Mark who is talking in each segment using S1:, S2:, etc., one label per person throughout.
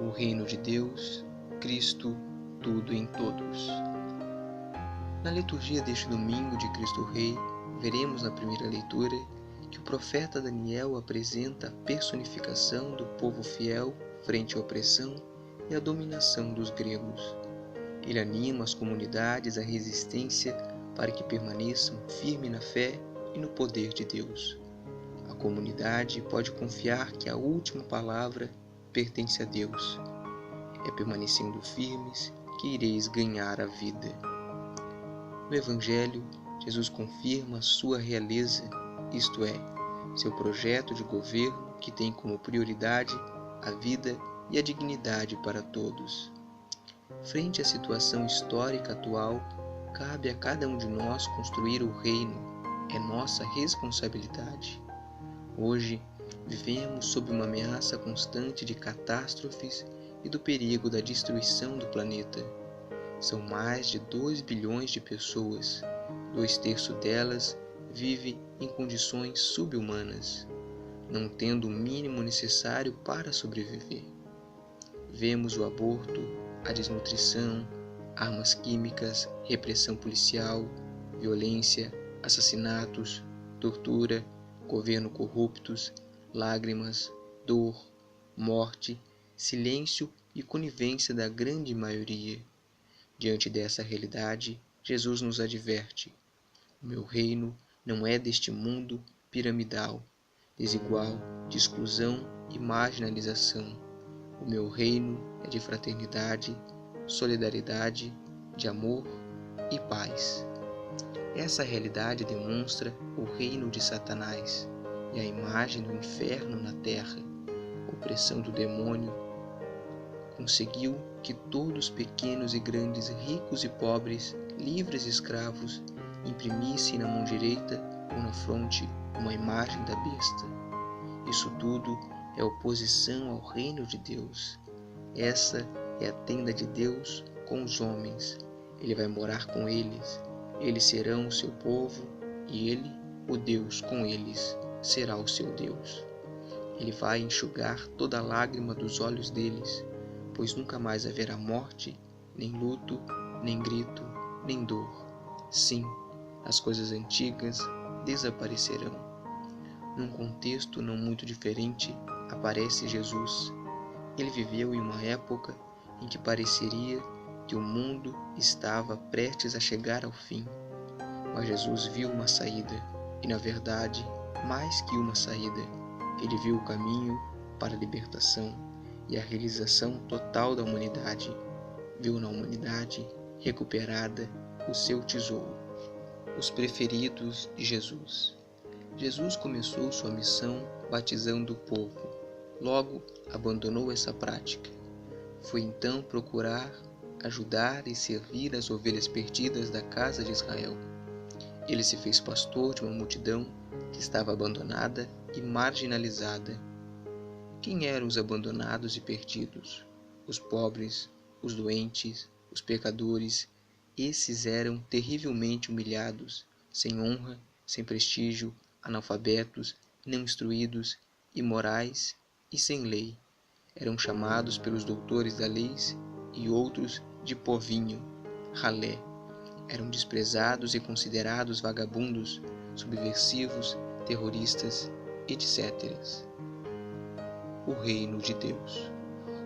S1: O reino de Deus, Cristo, tudo em todos. Na liturgia deste domingo de Cristo Rei, veremos na primeira leitura que o profeta Daniel apresenta a personificação do povo fiel frente à opressão e à dominação dos gregos. Ele anima as comunidades à resistência para que permaneçam firmes na fé e no poder de Deus. A comunidade pode confiar que a última palavra pertence a Deus. É permanecendo firmes que ireis ganhar a vida. No Evangelho, Jesus confirma sua realeza, isto é, seu projeto de governo que tem como prioridade a vida e a dignidade para todos. Frente à situação histórica atual, cabe a cada um de nós construir o reino, é nossa responsabilidade. Hoje, vivemos sob uma ameaça constante de catástrofes e do perigo da destruição do planeta. São mais de 2 bilhões de pessoas, 2/3 delas vive em condições subhumanas, não tendo o mínimo necessário para sobreviver. Vemos o aborto, a desnutrição, armas químicas, repressão policial, violência, assassinatos, tortura, governo corruptos, lágrimas, dor, morte, silêncio e conivência da grande maioria. Diante dessa realidade, Jesus nos adverte: o meu reino não é deste mundo piramidal, desigual, de exclusão e marginalização. O meu reino é de fraternidade, solidariedade, de amor e paz. Essa realidade demonstra o reino de Satanás e a imagem do inferno na terra. A opressão do demônio conseguiu que todos, pequenos e grandes, ricos e pobres, livres e escravos, imprimissem na mão direita ou na fronte uma imagem da besta. Isso tudo é oposição ao reino de Deus. Essa é a tenda de Deus com os homens. Ele vai morar com eles. Eles serão o seu povo e ele, o Deus com eles, será o seu Deus. Ele vai enxugar toda lágrima dos olhos deles, pois nunca mais haverá morte, nem luto, nem grito, nem dor. Sim, as coisas antigas desaparecerão. Num contexto não muito diferente, aparece Jesus. Ele viveu em uma época em que pareceria que o mundo estava prestes a chegar ao fim. Mas Jesus viu uma saída, e na verdade, mais que uma saída, ele viu o caminho para a libertação e a realização total da humanidade. Viu na humanidade recuperada o seu tesouro. Os preferidos de Jesus. Jesus começou sua missão batizando o povo. Logo, abandonou essa prática. Foi então procurar ajudar e servir as ovelhas perdidas da casa de Israel. Ele se fez pastor de uma multidão que estava abandonada e marginalizada. Quem eram os abandonados e perdidos? Os pobres, os doentes, os pecadores. Esses eram terrivelmente humilhados, sem honra, sem prestígio, analfabetos, não instruídos, imorais e sem lei. Eram chamados pelos doutores da lei e outros de povinho, ralé. Eram desprezados e considerados vagabundos, subversivos, terroristas, etc. O reino de Deus.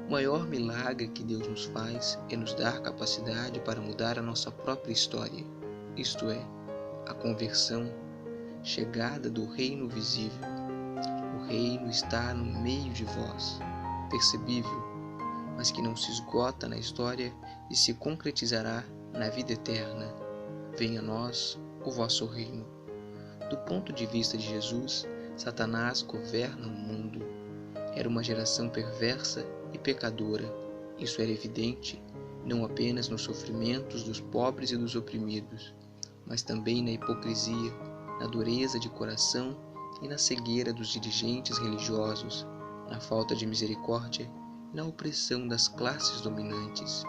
S1: O maior milagre que Deus nos faz é nos dar capacidade para mudar a nossa própria história, isto é, a conversão, chegada do reino visível. O reino está no meio de vós, percebível, mas que não se esgota na história e se concretizará na vida eterna. Venha a nós o vosso reino. Do ponto de vista de Jesus, Satanás governa o mundo. Era uma geração perversa e pecadora. Isso era evidente, não apenas nos sofrimentos dos pobres e dos oprimidos, mas também na hipocrisia, na dureza de coração e na cegueira dos dirigentes religiosos, na falta de misericórdia e na opressão das classes dominantes.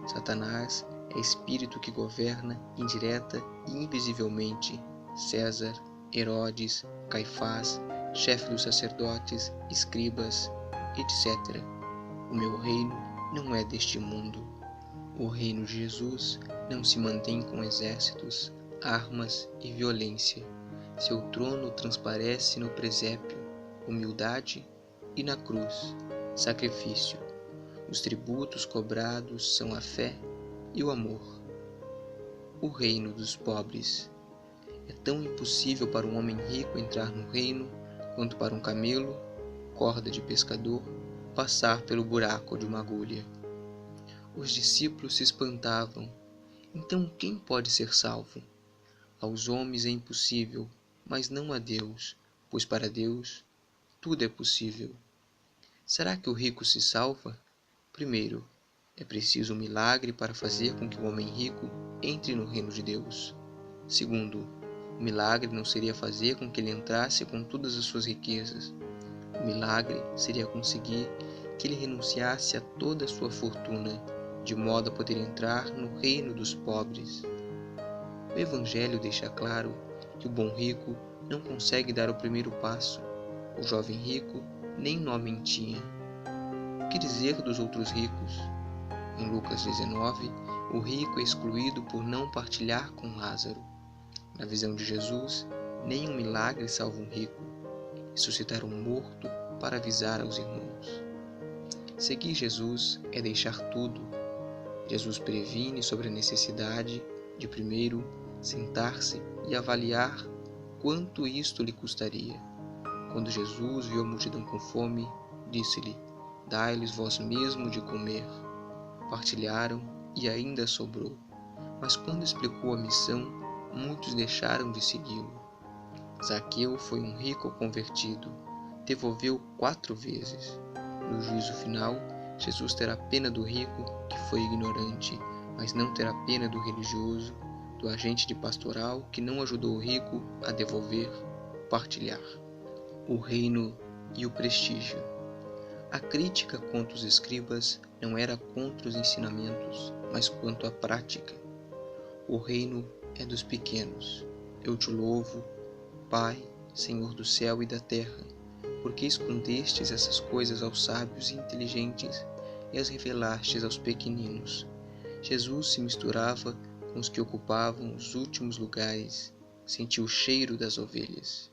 S1: Satanás é espírito que governa indireta e invisivelmente César, Herodes, Caifás, chefe dos sacerdotes, escribas, etc. O meu reino não é deste mundo. O reino de Jesus não se mantém com exércitos, armas e violência. Seu trono transparece no presépio, humildade, e na cruz, sacrifício. Os tributos cobrados são a fé e o amor. O reino dos pobres. É tão impossível para um homem rico entrar no reino quanto para um camelo, corda de pescador, passar pelo buraco de uma agulha. Os discípulos se espantavam. Então quem pode ser salvo? Aos homens é impossível, mas não a Deus, pois para Deus tudo é possível. Será que o rico se salva? Primeiro, é preciso um milagre para fazer com que o homem rico entre no reino de Deus. Segundo, o milagre não seria fazer com que ele entrasse com todas as suas riquezas. O milagre seria conseguir que ele renunciasse a toda a sua fortuna, de modo a poder entrar no reino dos pobres. O Evangelho deixa claro que o bom rico não consegue dar o primeiro passo. O jovem rico nem nome tinha. O que dizer dos outros ricos? Em Lucas 19, o rico é excluído por não partilhar com Lázaro. Na visão de Jesus, nenhum milagre salva um rico. Ressuscitar um morto para avisar aos irmãos. Seguir Jesus é deixar tudo. Jesus previne sobre a necessidade de primeiro sentar-se e avaliar quanto isto lhe custaria. Quando Jesus viu a multidão com fome, disse-lhe: Dai-lhes vós mesmo de comer. Partilharam e ainda sobrou. Mas quando explicou a missão, muitos deixaram de segui-lo. Zaqueu foi um rico convertido. Devolveu 4 vezes. No juízo final, Jesus terá pena do rico que foi ignorante, mas não terá pena do religioso, do agente de pastoral que não ajudou o rico a devolver, partilhar. O reino e o prestígio. A crítica contra os escribas não era contra os ensinamentos, mas quanto à prática. O reino é dos pequenos. Eu te louvo, Pai, Senhor do céu e da terra, porque escondestes essas coisas aos sábios e inteligentes e as revelastes aos pequeninos. Jesus se misturava com os que ocupavam os últimos lugares, sentiu o cheiro das ovelhas.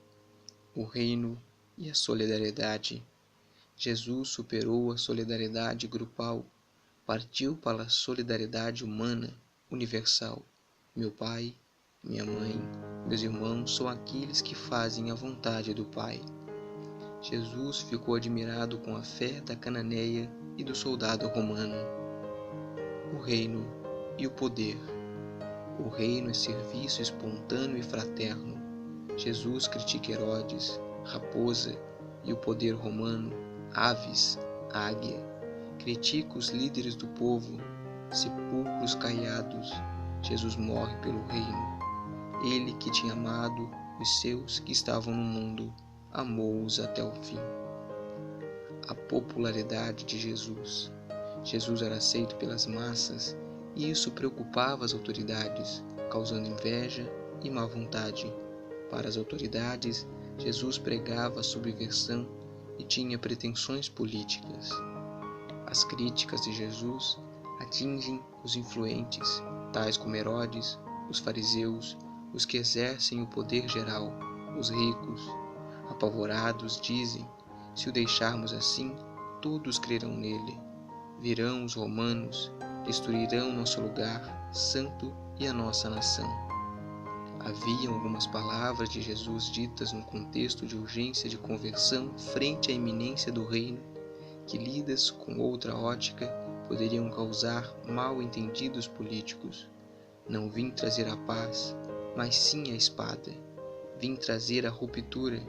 S1: O reino e a solidariedade. Jesus superou a solidariedade grupal, partiu para a solidariedade humana, universal. Meu pai, minha mãe, meus irmãos são aqueles que fazem a vontade do Pai. Jesus ficou admirado com a fé da cananeia e do soldado romano. O reino e o poder. O reino é serviço espontâneo e fraterno. Jesus critica Herodes, raposa, e o poder romano, aves, águia. Critica os líderes do povo, sepulcros caiados. Jesus morre pelo reino. Ele que tinha amado os seus que estavam no mundo, amou-os até o fim. A popularidade de Jesus. Jesus era aceito pelas massas e isso preocupava as autoridades, causando inveja e má vontade. Para as autoridades, Jesus pregava a subversão e tinha pretensões políticas. As críticas de Jesus atingem os influentes, tais como Herodes, os fariseus, os que exercem o poder geral, os ricos. Apavorados, dizem: se o deixarmos assim, todos crerão nele. Virão os romanos, destruirão nosso lugar santo e a nossa nação. Haviam algumas palavras de Jesus ditas num contexto de urgência de conversão frente à iminência do reino, que lidas com outra ótica poderiam causar mal-entendidos políticos. Não vim trazer a paz, mas sim a espada. Vim trazer a ruptura,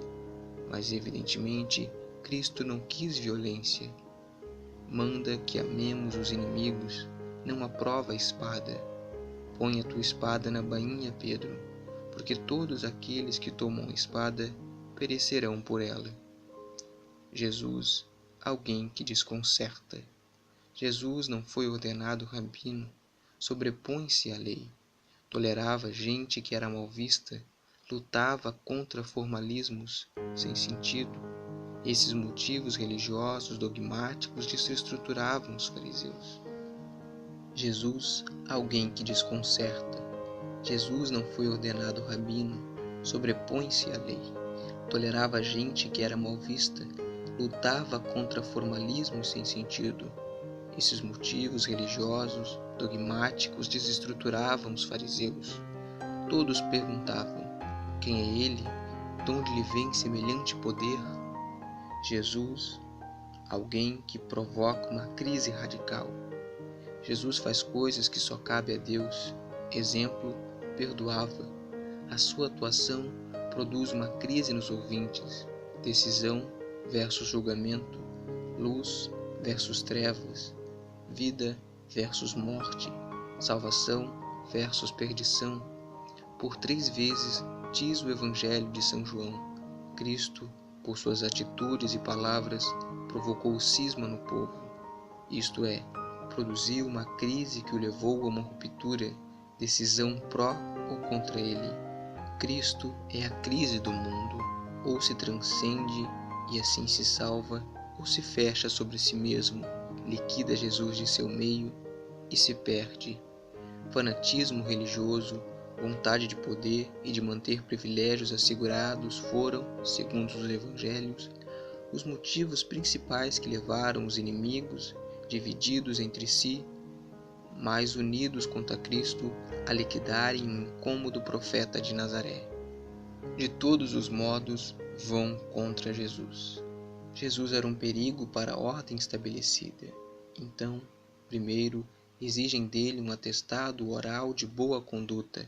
S1: mas evidentemente Cristo não quis violência. Manda que amemos os inimigos, não aprova a espada. Põe a tua espada na bainha, Pedro, porque todos aqueles que tomam a espada perecerão por ela. Jesus, alguém que desconcerta. Jesus não foi ordenado rabino, sobrepõe-se à lei. Tolerava gente que era mal vista, lutava contra formalismos sem sentido. Esses motivos religiosos dogmáticos desestruturavam os fariseus. Jesus, alguém que desconcerta. Jesus não foi ordenado rabino, sobrepõe-se à lei, tolerava gente que era mal vista, lutava contra formalismos sem sentido. Esses motivos religiosos, dogmáticos, desestruturavam os fariseus. Todos perguntavam: quem é ele? De onde lhe vem semelhante poder? Jesus, alguém que provoca uma crise radical. Jesus faz coisas que só cabe a Deus. Exemplo, perdoava. A sua atuação produz uma crise nos ouvintes. Decisão versus julgamento, luz versus trevas, vida versus morte, salvação versus perdição. Por 3 vezes diz o Evangelho de São João: Cristo, por suas atitudes e palavras, provocou cisma no povo, isto é, produziu uma crise que o levou a uma ruptura, decisão pró ou contra ele. Cristo é a crise do mundo, ou se transcende e assim se salva, ou se fecha sobre si mesmo, liquida Jesus de seu meio e se perde. Fanatismo religioso, vontade de poder e de manter privilégios assegurados foram, segundo os evangelhos, os motivos principais que levaram os inimigos, divididos entre si, mas unidos contra Cristo, a liquidarem o incômodo profeta de Nazaré. De todos os modos, vão contra Jesus. Jesus era um perigo para a ordem estabelecida. Então, primeiro, exigem dele um atestado oral de boa conduta.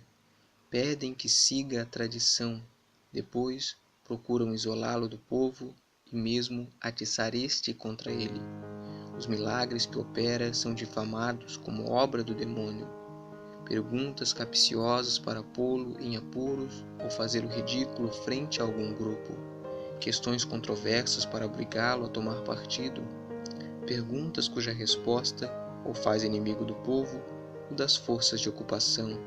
S1: Pedem que siga a tradição. Depois, procuram isolá-lo do povo e mesmo atiçar este contra ele. Os milagres que opera são difamados como obra do demônio. Perguntas capciosas para pô-lo em apuros ou fazê-lo ridículo frente a algum grupo. Questões controversas para obrigá-lo a tomar partido. Perguntas cuja resposta o faz inimigo do povo ou das forças de ocupação.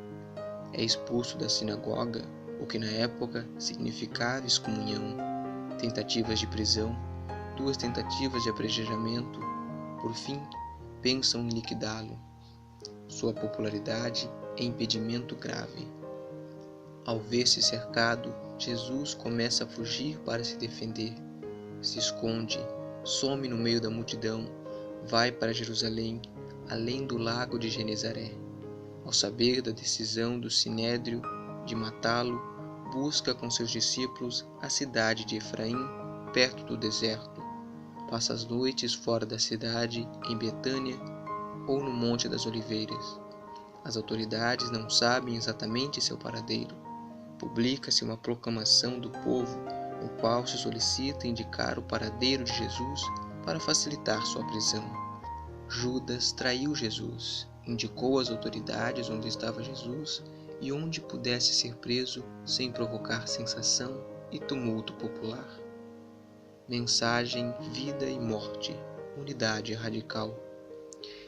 S1: É expulso da sinagoga, o que na época significava excomunhão. Tentativas de prisão, 2 tentativas de apedrejamento. Por fim, pensam em liquidá-lo. Sua popularidade é impedimento grave. Ao ver-se cercado, Jesus começa a fugir para se defender. Se esconde, some no meio da multidão, vai para Jerusalém, além do lago de Genezaré. Ao saber da decisão do Sinédrio de matá-lo, busca com seus discípulos a cidade de Efraim, perto do deserto. Passa as noites fora da cidade, em Betânia ou no Monte das Oliveiras. As autoridades não sabem exatamente seu paradeiro. Publica-se uma proclamação do povo, no qual se solicita indicar o paradeiro de Jesus para facilitar sua prisão. Judas traiu Jesus, indicou às autoridades onde estava Jesus e onde pudesse ser preso sem provocar sensação e tumulto popular. Mensagem, vida e morte, unidade radical.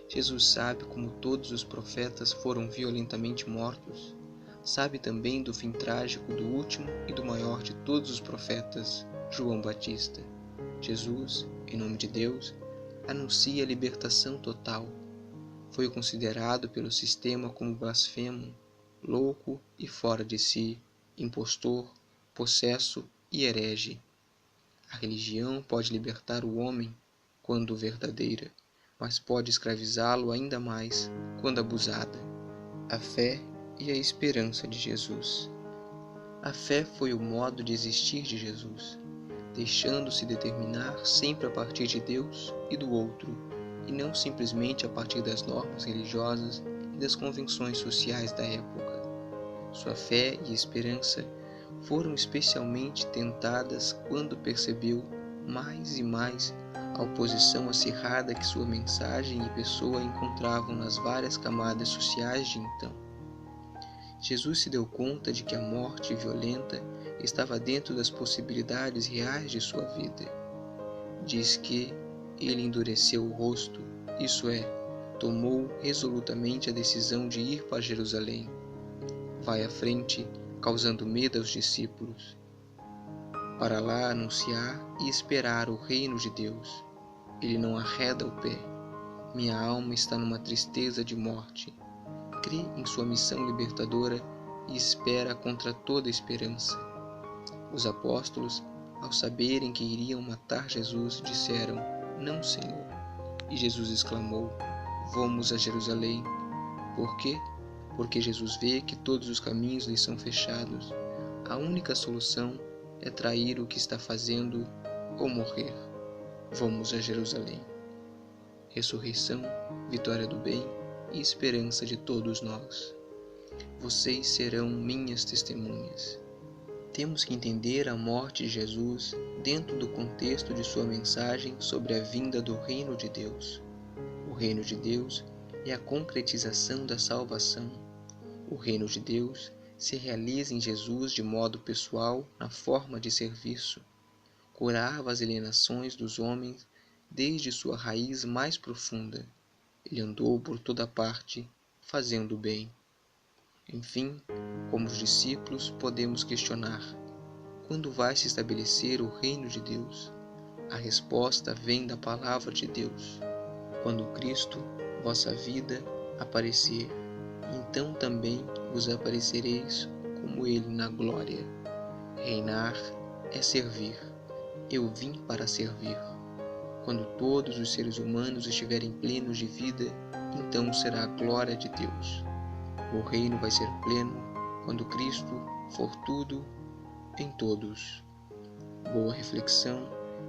S1: Jesus sabe como todos os profetas foram violentamente mortos. Sabe também do fim trágico do último e do maior de todos os profetas, João Batista. Jesus, em nome de Deus, anuncia a libertação total. Foi considerado pelo sistema como blasfemo, louco e fora de si, impostor, possesso e herege. A religião pode libertar o homem quando verdadeira, mas pode escravizá-lo ainda mais quando abusada. A fé e a esperança de Jesus. A fé foi o modo de existir de Jesus, deixando-se determinar sempre a partir de Deus e do outro, e não simplesmente a partir das normas religiosas e das convenções sociais da época. Sua fé e esperança foram especialmente tentadas quando percebeu mais e mais a oposição acirrada que sua mensagem e pessoa encontravam nas várias camadas sociais de então. Jesus se deu conta de que a morte violenta estava dentro das possibilidades reais de sua vida. Diz que ele endureceu o rosto, isso é, tomou resolutamente a decisão de ir para Jerusalém. Vai à frente, causando medo aos discípulos. para lá anunciar e esperar o reino de Deus. Ele não arreda o pé. Minha alma está numa tristeza de morte. Crê em sua missão libertadora e espera contra toda esperança. Os apóstolos, ao saberem que iriam matar Jesus, disseram: Não, Senhor. E Jesus exclamou: Vamos a Jerusalém. Por quê? Porque Jesus vê que todos os caminhos lhe são fechados. A única solução é trair o que está fazendo ou morrer. Vamos a Jerusalém. Ressurreição, vitória do bem e esperança de todos nós. Vocês serão minhas testemunhas. Temos que entender a morte de Jesus dentro do contexto de sua mensagem sobre a vinda do reino de Deus. O reino de Deus é a concretização da salvação. O reino de Deus se realiza em Jesus de modo pessoal na forma de serviço. Curava as alienações dos homens desde sua raiz mais profunda. Ele andou por toda parte, fazendo o bem. Enfim, como os discípulos, podemos questionar: quando vai se estabelecer o reino de Deus? A resposta vem da palavra de Deus. Quando Cristo, vossa vida, aparecer, então também vos aparecereis como Ele na glória. Reinar é servir. Eu vim para servir. Quando todos os seres humanos estiverem plenos de vida, então será a glória de Deus. O reino vai ser pleno quando Cristo for tudo em todos. Boa reflexão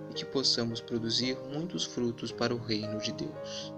S1: e que possamos produzir muitos frutos para o reino de Deus.